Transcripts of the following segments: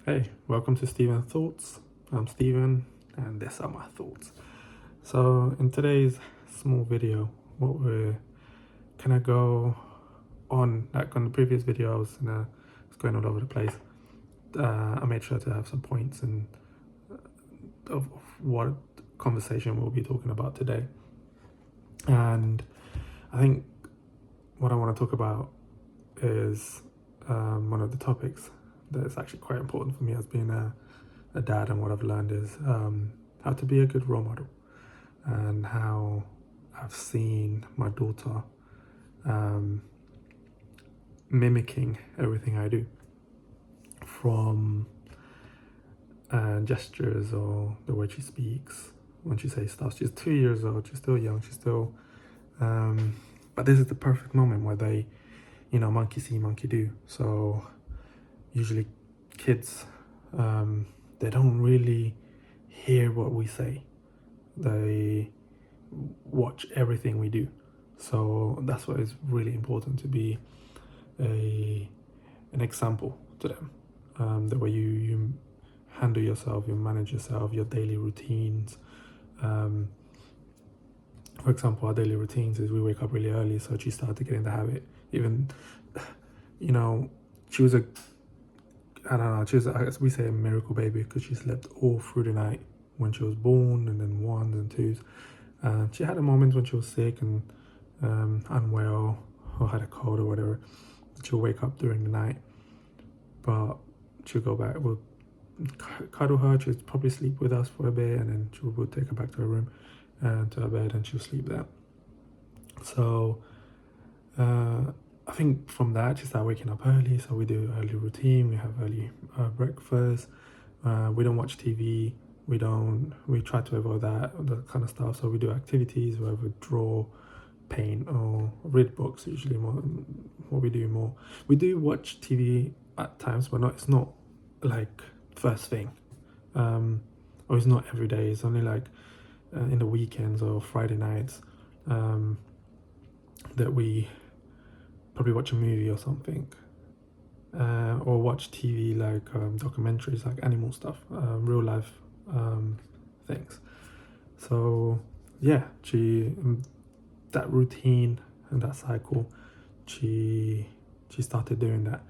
Hey, welcome to Steven's Thoughts. I'm Steven, and these are my thoughts. So, in today's small video, what we're gonna go on, like on the previous video, I was going all over the place. I made sure to have some points and of what conversation we'll be talking about today. And I think what I want to talk about is one of the topics that's actually quite important for me as being a dad, and what I've learned is how to be a good role model, and how I've seen my daughter mimicking everything I do, from gestures or the way she speaks when she says stuff. She's 2 years old, she's still young, she's still but this is the perfect moment where they, monkey see, monkey do. So usually kids, they don't really hear what we say. They watch everything we do. So that's why it's really important to be an example to them. The way you handle yourself, you manage yourself, your daily routines. For example, our daily routines is we wake up really early, so she started to get in the habit. Even, she was as we say, a miracle baby, because she slept all through the night when she was born, and then ones and twos. She had a moment when she was sick and unwell, or had a cold or whatever. She'll wake up during the night, but she'll go back. We'll cuddle her. She'll probably sleep with us for a bit, and then we'll take her back to her room, to her bed, and she'll sleep there. So I think from that she started waking up early. So we do early routine. We have early breakfast. We don't watch TV. We try to avoid that kind of stuff. So we do activities where we draw, paint, or read books. Usually more what we do more. We do watch TV at times, but it's not like first thing, or it's not every day. It's only like in the weekends or Friday nights, that we probably watch a movie or something, or watch TV, like documentaries, like animal stuff, real life things. So yeah, that routine and that cycle, she started doing that.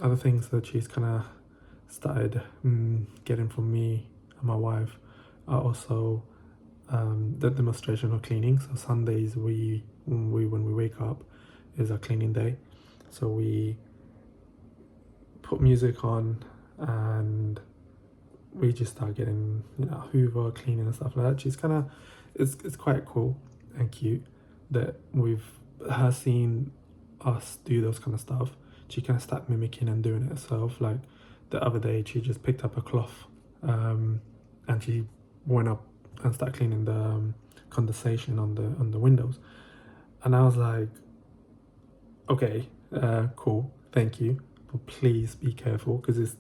Other things that she's kind of started getting from me and my wife are also the demonstration of cleaning. So Sundays, when we wake up, is our cleaning day. So we put music on and we just start getting, Hoover, cleaning and stuff like that. She's kind of, it's quite cool and cute that her seen us do those kind of stuff. She kind of started mimicking and doing it herself. Like the other day, she just picked up a cloth, and she went up and started cleaning the condensation on the windows. And I was like, okay, cool, thank you, but please be careful, because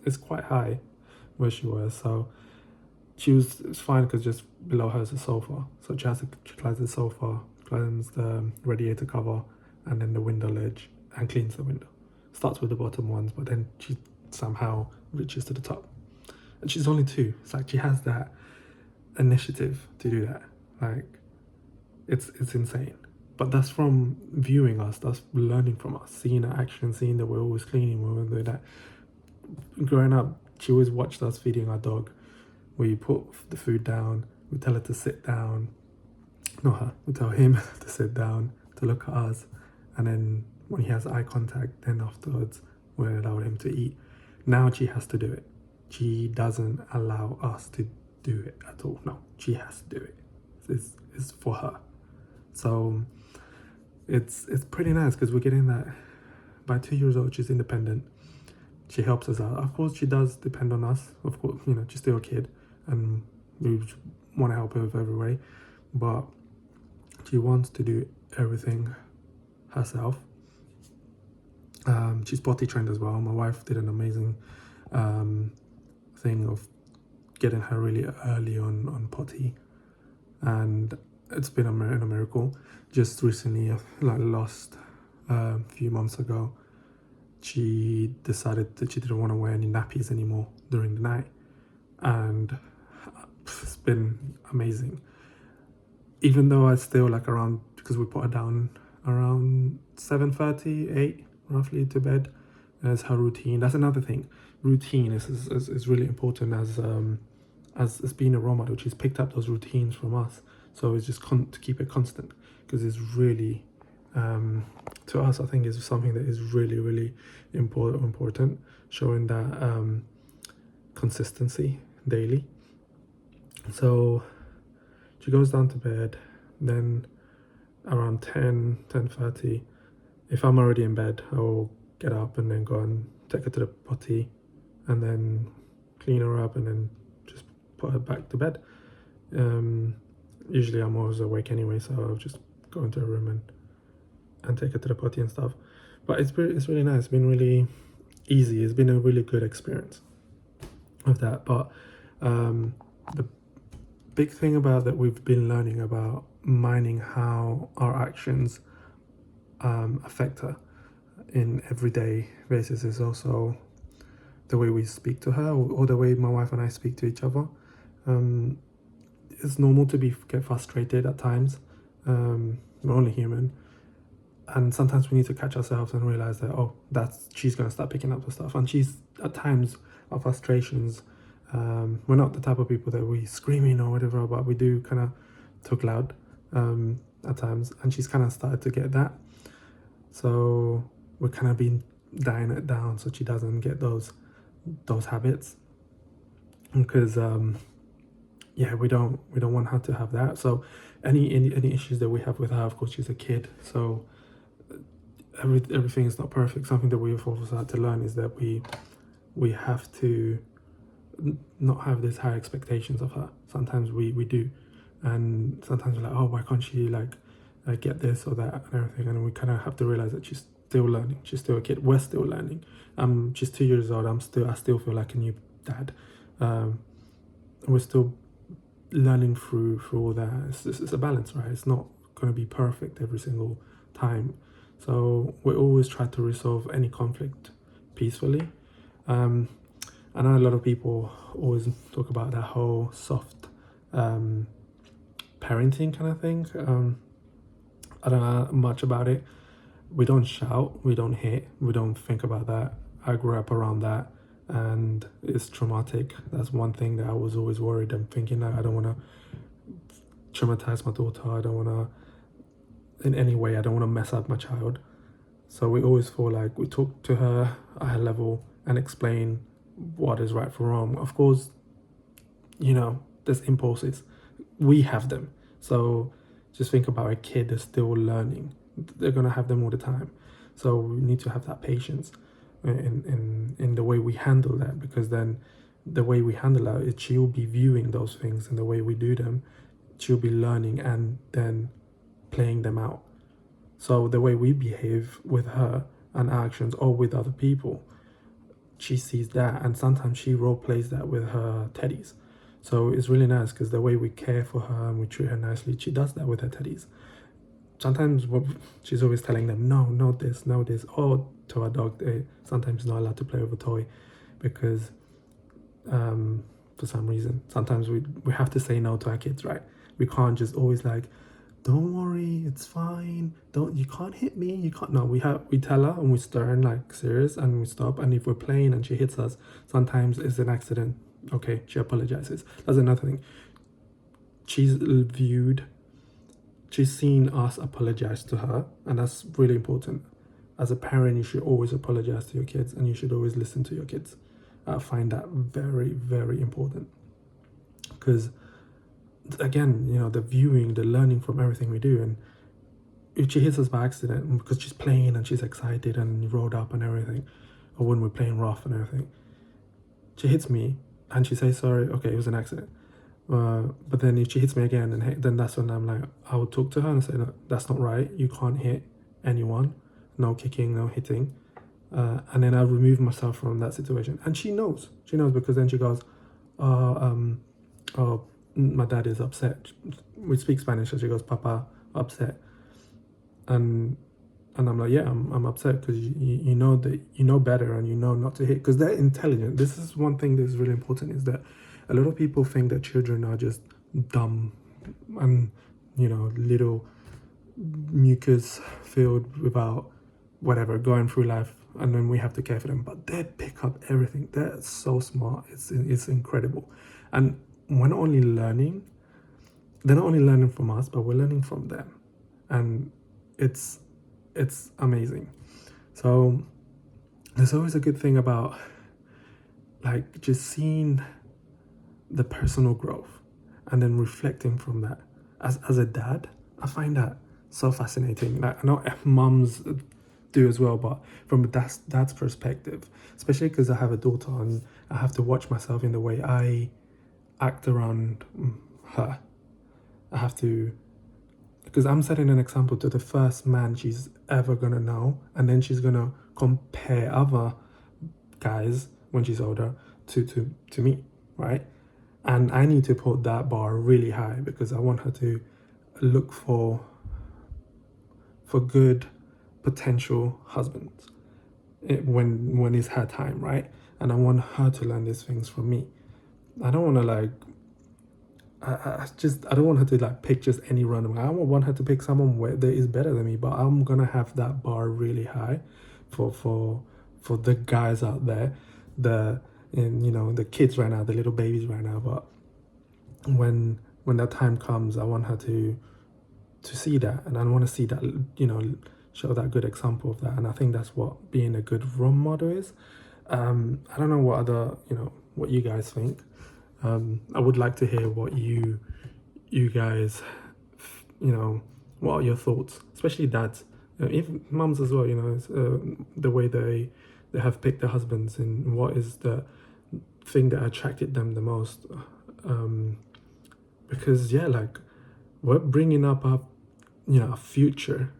it's quite high where she was. So it's fine, because just below her is a sofa. So she climbs the sofa, climbs the radiator cover, and then the window ledge, and cleans the window. Starts with the bottom ones, but then she somehow reaches to the top. And she's only 2. It's like she has that initiative to do that. Like, it's insane. But that's from viewing us, that's learning from us, seeing our action, seeing that we're always cleaning, we're always doing that. Growing up, she always watched us feeding our dog. We put the food down, we tell her to sit down. Not her, we tell him to sit down, to look at us, and then when he has eye contact, then afterwards we allow him to eat. Now she has to do it. She doesn't allow us to do it at all. No, she has to do it. It's for her. So it's pretty nice, because we're getting that. By 2 years old, she's independent. She helps us out. Of course, she does depend on us. Of course, she's still a kid, and we want to help her with every way. But she wants to do everything herself. She's potty trained as well. My wife did an amazing thing of getting her really early on potty, and it's been a miracle. Just recently, like last few months ago, she decided that she didn't want to wear any nappies anymore during the night, and it's been amazing. Even though I still like around, because we put her down around 7:30, 8 roughly to bed as her routine. That's another thing. Routine is really important as being a role model. She's picked up those routines from us, so it's just to keep it constant, because it's really to us, I think, is something that is really important, showing that consistency daily. So she goes down to bed, then around 10:30, if I'm already in bed, I'll get up and then go and take her to the potty, and then clean her up, and then just put her back to bed. Usually I'm always awake anyway, so I'll just go into her room and take her to the potty and stuff. But it's really nice. It's been really easy. It's been a really good experience of that. But the big thing about that we've been learning about mining how our actions affect her in everyday basis is also the way we speak to her, or the way my wife and I speak to each other. It's normal to get frustrated at times. We're only human, and sometimes we need to catch ourselves and realize that she's going to start picking up the stuff. And she's, at times, our frustrations, we're not the type of people that we screaming or whatever, but we do kind of talk loud at times, and she's kind of started to get that. So we're kind of been dying it down so she doesn't get those habits, because we don't want her to have that. So any issues that we have with her, of course, she's a kid, so everything is not perfect. Something that we've also had to learn is that we have to not have these high expectations of her. Sometimes we do, and sometimes we're like, oh, why can't she get this or that and everything, and we kind of have to realize that she's still learning. She's still a kid. We're still learning. She's 2 years old. I still feel like a new dad. We're still learning through all that. It's a balance, right? It's not going to be perfect every single time. So we always try to resolve any conflict peacefully. I know a lot of people always talk about that whole soft parenting kind of thing. I don't know much about it. We don't shout, we don't hit, we don't think about that. I grew up around that, and it's traumatic. That's one thing that I was always worried. I'm thinking that I don't want to traumatize my daughter. I don't want to, in any way, I don't want to mess up my child. So we always feel like we talk to her at her level and explain what is right for wrong. Of course, there's impulses. We have them. So just think about a kid that's still learning. They're going to have them all the time. So we need to have that patience in the way we handle that, because then the way we handle that is she'll be viewing those things, and the way we do them, she'll be learning and then playing them out. So the way we behave with her and actions, or with other people, she sees that, and sometimes she role plays that with her teddies. So it's really nice, because the way we care for her and we treat her nicely, she does that with her teddies. Sometimes she's always telling them, no this, or to our dog, they sometimes not allowed to play with a toy, because for some reason, sometimes we have to say no to our kids, right? We can't just always like, don't worry, it's fine, you can't hit me, you can't. No, we tell her, and we stern, like serious, and we stop. And if we're playing and she hits us, sometimes it's an accident. Okay, she apologizes. That's another thing. She's seen us apologize to her, and that's really important. As a parent, you should always apologize to your kids, and you should always listen to your kids. I find that very, very important, because again, the viewing, the learning from everything we do. And if she hits us by accident because she's playing and she's excited and rolled up and everything, or when we're playing rough and everything, she hits me and she says sorry, okay, it was an accident. But then if she hits me again, then that's when I'm like, I would talk to her and say, no, that's not right. You can't hit anyone. No kicking, no hitting. And then I remove myself from that situation. And she knows, because then she goes, oh, my dad is upset. We speak Spanish, so she goes, Papa, upset. And And I'm like, yeah, I'm upset because you know that you know better and you know not to hit because they're intelligent. This is one thing that's really important is that a lot of people think that children are just dumb and little mucus filled without whatever going through life, and then we have to care for them. But they pick up everything. They're so smart. It's incredible, and we're not only learning. They're not only learning from us, but we're learning from them, and it's amazing. So there's always a good thing about like just seeing the personal growth and then reflecting from that. As a dad, I find that so fascinating. Like I know mums do as well, but from a dad's perspective, especially because I have a daughter and I have to watch myself in the way I act around her. I have to, because I'm setting an example to the first man she's ever gonna know, and then she's gonna compare other guys when she's older to me, right? And I need to put that bar really high because I want her to look for good potential husbands when it's her time, right? And I want her to learn these things from me. I don't want to like I don't want her to like pick just any random guy. I want her to pick someone that is better than me, but I'm gonna have that bar really high for the guys out there, the kids right now, the little babies right now. But when that time comes, I want her to see that, and I want to see that, show that good example of that. And I think that's what being a good role model is. I don't know what you guys think. I would like to hear what you guys, what are your thoughts, especially dads, even mums as well. The way they have picked their husbands and what is the thing that attracted them the most. Because like we're bringing up our future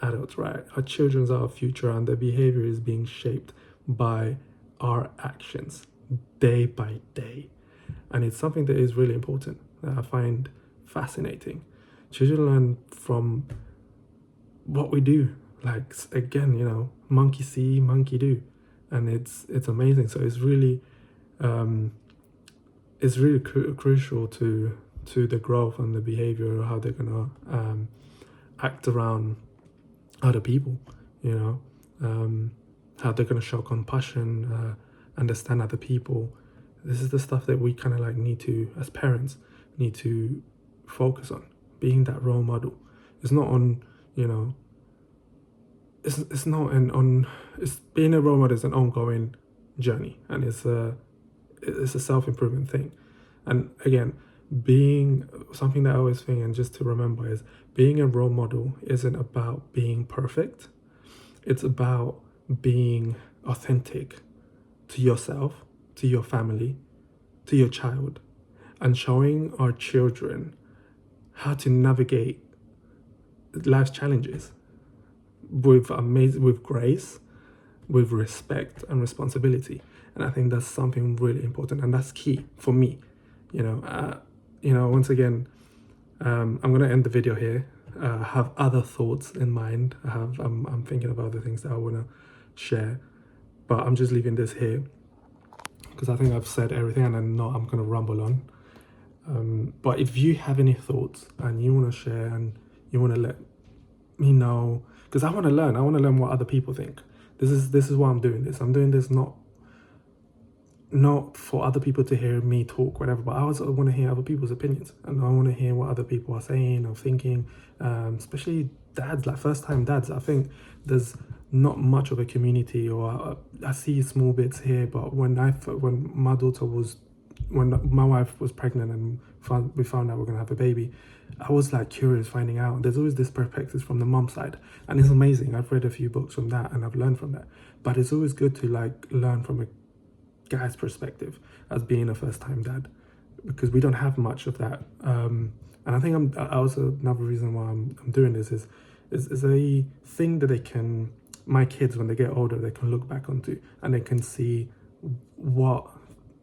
adults, right? Our children are our future, and their behavior is being shaped by our actions day by day. And it's something that is really important that I find fascinating. Children learn from what we do. Like, again, monkey see, monkey do. And it's amazing. So it's really crucial to the growth and the behavior, how they're gonna act around other people, how they're gonna show compassion, understand other people. This is the stuff that we kind of like need to, as parents, need to focus on. Being that role model. It's not on, it's not it's being a role model is an ongoing journey, and it's a self-improvement thing. And again, being something that I always think, and just to remember, is being a role model isn't about being perfect. It's about being authentic to yourself, to your family, to your child, and showing our children how to navigate life's challenges with grace, with respect and responsibility. And I think that's something really important, and that's key for me. Once again, I'm gonna end the video here. I have other thoughts in mind. I'm thinking of other things that I wanna share, but I'm just leaving this here because I think I've said everything, and I know I'm gonna rumble on. But if you have any thoughts and you wanna share and you wanna let me know, because I wanna learn what other people think. This is why I'm doing this. I'm doing this not for other people to hear me talk, whatever, but I also want to hear other people's opinions, and I want to hear what other people are saying or thinking, especially dads, like first-time dads. I think there's not much of a community, or I see small bits here, but when my wife was pregnant and we found out we're going to have a baby, I was like curious finding out. There's always this perspective from the mom side, and it's amazing. I've read a few books from that and I've learned from that, but it's always good to like learn from a guy's perspective as being a first-time dad, because we don't have much of that. And I think also another reason why I'm doing this is a thing that my kids, when they get older, they can look back onto, and they can see what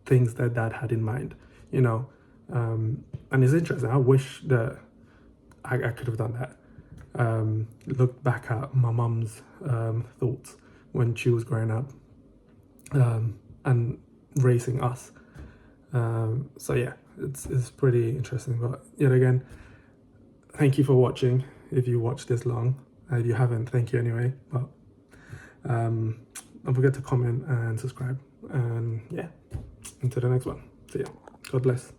things their dad had in mind, and it's interesting. I wish that I could have done that. looked back at my mum's thoughts when she was growing up, and raising us. So yeah, it's pretty interesting. But yet again, thank you for watching. If you watched this long, if you haven't, thank you anyway. But don't forget to comment and subscribe. And yeah, until the next one. See ya. God bless.